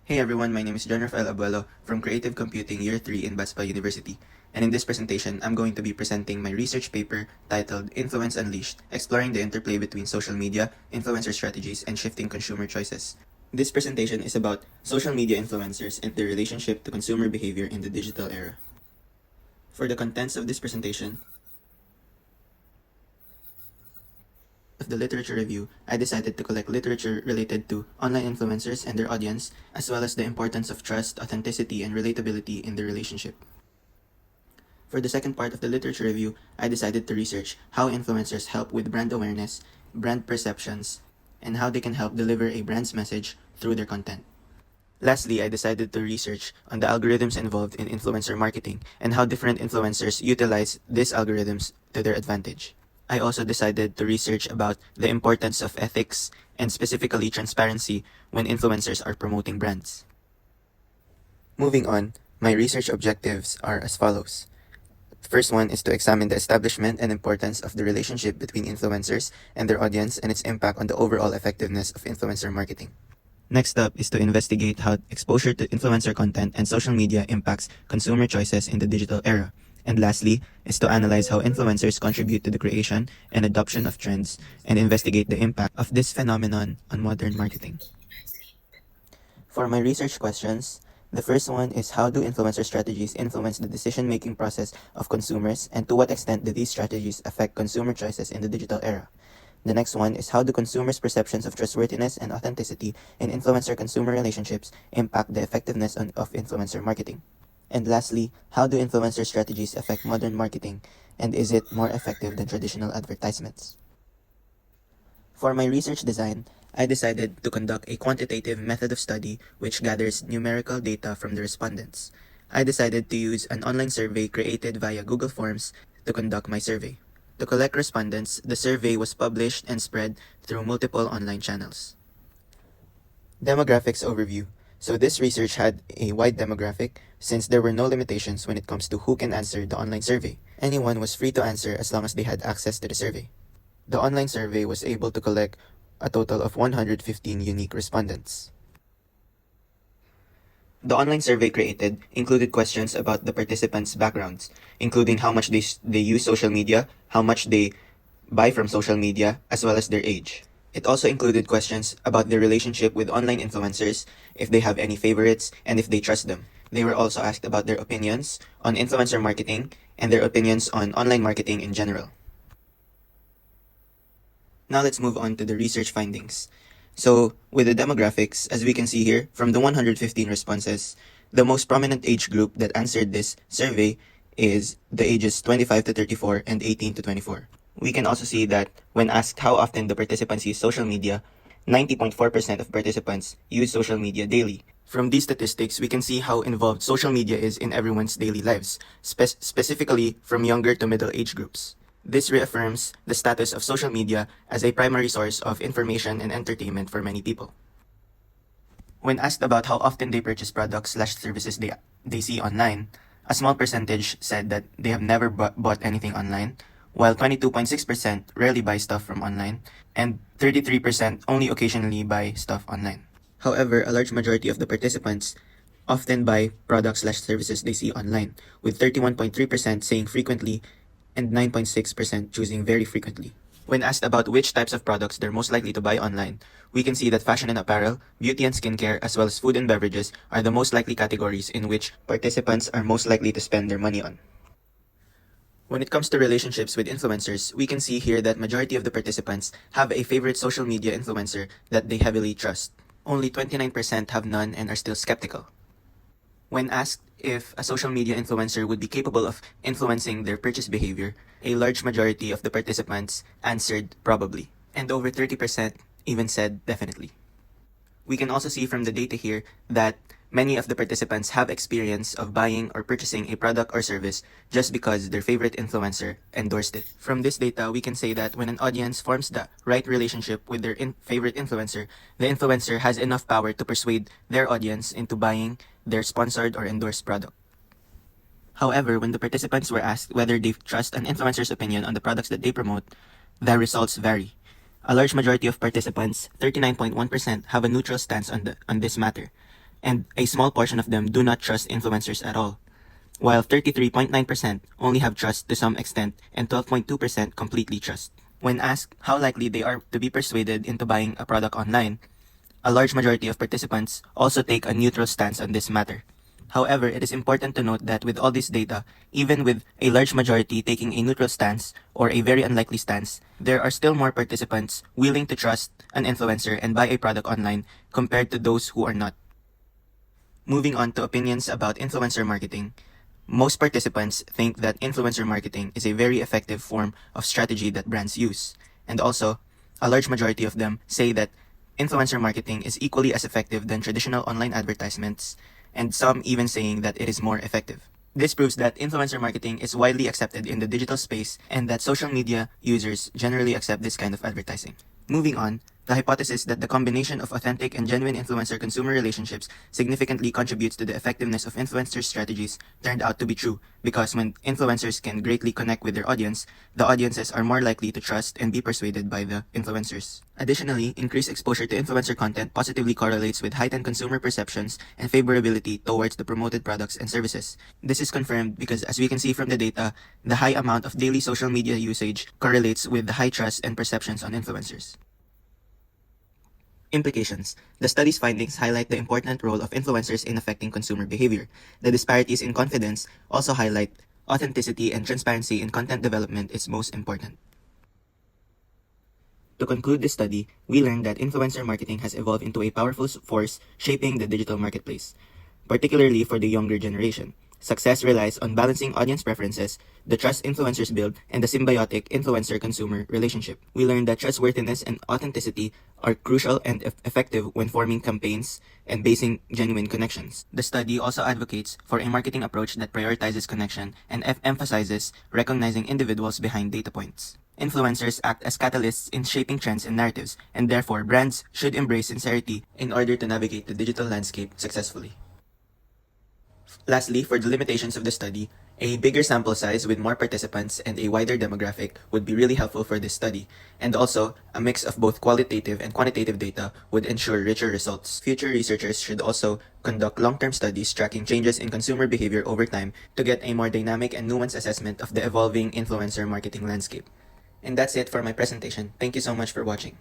Hey everyone, my name is Rafael Abuelo from Creative Computing Year 3 in Baspa University. And in this presentation, I'm going to be presenting my research paper titled Influence Unleashed, exploring the interplay between social media, influencer strategies, and shifting consumer choices. This presentation is about social media influencers and their relationship to consumer behavior in the digital era. For the contents of this presentation, of the literature review, I decided to collect literature related to online influencers and their audience, as well as the importance of trust, authenticity, and relatability in the relationship. For the second part of the literature review, I decided to research how influencers help with brand awareness, brand perceptions, and how they can help deliver a brand's message through their content. Lastly, I decided to research on the algorithms involved in influencer marketing and how different influencers utilize these algorithms to their advantage. I also decided to research about the importance of ethics and specifically transparency when influencers are promoting brands. Moving on, my research objectives are as follows. The first one is to examine the establishment and importance of the relationship between influencers and their audience and its impact on the overall effectiveness of influencer marketing. Next up is to investigate how exposure to influencer content and social media impacts consumer choices in the digital era. And lastly is to analyze how influencers contribute to the creation and adoption of trends and investigate the impact of this phenomenon on modern marketing. For my research questions, the first one is how do influencer strategies influence the decision-making process of consumers and to what extent do these strategies affect consumer choices in the digital era? The next one is how do consumers' perceptions of trustworthiness and authenticity in influencer-consumer relationships impact the effectiveness of influencer marketing? And lastly, how do influencer strategies affect modern marketing, and is it more effective than traditional advertisements? For my research design, I decided to conduct a quantitative method of study which gathers numerical data from the respondents. I decided to use an online survey created via Google Forms to conduct my survey. To collect respondents, the survey was published and spread through multiple online channels. Demographics overview. So this research had a wide demographic since there were no limitations when it comes to who can answer the online survey. Anyone was free to answer as long as they had access to the survey. The online survey was able to collect a total of 115 unique respondents. The online survey created included questions about the participants' backgrounds, including how much they use social media, how much they buy from social media, as well as their age. It also included questions about their relationship with online influencers, if they have any favorites, and if they trust them. They were also asked about their opinions on influencer marketing and their opinions on online marketing in general. Now let's move on to the research findings. So, with the demographics, as we can see here, from the 115 responses, the most prominent age group that answered this survey is the ages 25 to 34 and 18 to 24. We can also see that when asked how often the participants use social media, 90.4% of participants use social media daily. From these statistics, we can see how involved social media is in everyone's daily lives, specifically from younger to middle age groups. This reaffirms the status of social media as a primary source of information and entertainment for many people. When asked about how often they purchase products/services they see online, a small percentage said that they have never bought anything online, while 22.6% rarely buy stuff from online, and 33% only occasionally buy stuff online. However, a large majority of the participants often buy products/services they see online, with 31.3% saying frequently and 9.6% choosing very frequently. When asked about which types of products they're most likely to buy online, we can see that fashion and apparel, beauty and skincare, as well as food and beverages are the most likely categories in which participants are most likely to spend their money on. When it comes to relationships with influencers, we can see here that majority of the participants have a favorite social media influencer that they heavily trust. Only 29% have none and are still skeptical. When asked if a social media influencer would be capable of influencing their purchase behavior, a large majority of the participants answered probably, and over 30% even said definitely. We can also see from the data here that many of the participants have experience of buying or purchasing a product or service just because their favorite influencer endorsed it. From this data, we can say that when an audience forms the right relationship with their favorite influencer, the influencer has enough power to persuade their audience into buying their sponsored or endorsed product. However, when the participants were asked whether they trust an influencer's opinion on the products that they promote, the results vary. A large majority of participants, 39.1%, have a neutral stance on this matter. and a small portion of them do not trust influencers at all, while 33.9% only have trust to some extent and 12.2% completely trust. When asked how likely they are to be persuaded into buying a product online, a large majority of participants also take a neutral stance on this matter. However, it is important to note that with all this data, even with a large majority taking a neutral stance or a very unlikely stance, there are still more participants willing to trust an influencer and buy a product online compared to those who are not. Moving on to opinions about influencer marketing, most participants think that influencer marketing is a very effective form of strategy that brands use, and also, a large majority of them say that influencer marketing is equally as effective than traditional online advertisements, and some even saying that it is more effective. This proves that influencer marketing is widely accepted in the digital space and that social media users generally accept this kind of advertising. Moving on, the hypothesis that the combination of authentic and genuine influencer-consumer relationships significantly contributes to the effectiveness of influencer strategies turned out to be true, because when influencers can greatly connect with their audience, the audiences are more likely to trust and be persuaded by the influencers. Additionally, increased exposure to influencer content positively correlates with heightened consumer perceptions and favorability towards the promoted products and services. This is confirmed because, as we can see from the data, the high amount of daily social media usage correlates with the high trust and perceptions on influencers. Implications. The study's findings highlight the important role of influencers in affecting consumer behavior. The disparities in confidence also highlight authenticity and transparency in content development is most important. To conclude this study, we learned that influencer marketing has evolved into a powerful force shaping the digital marketplace, particularly for the younger generation. Success relies on balancing audience preferences, the trust influencers build, and the symbiotic influencer-consumer relationship. We learned that trustworthiness and authenticity are crucial and effective when forming campaigns and basing genuine connections. The study also advocates for a marketing approach that prioritizes connection and emphasizes recognizing individuals behind data points. Influencers act as catalysts in shaping trends and narratives, and therefore brands should embrace sincerity in order to navigate the digital landscape successfully. Lastly, for the limitations of the study, a bigger sample size with more participants and a wider demographic would be really helpful for this study, and also a mix of both qualitative and quantitative data would ensure richer results. Future researchers should also conduct long-term studies tracking changes in consumer behavior over time to get a more dynamic and nuanced assessment of the evolving influencer marketing landscape. And that's it for my presentation. Thank you so much for watching.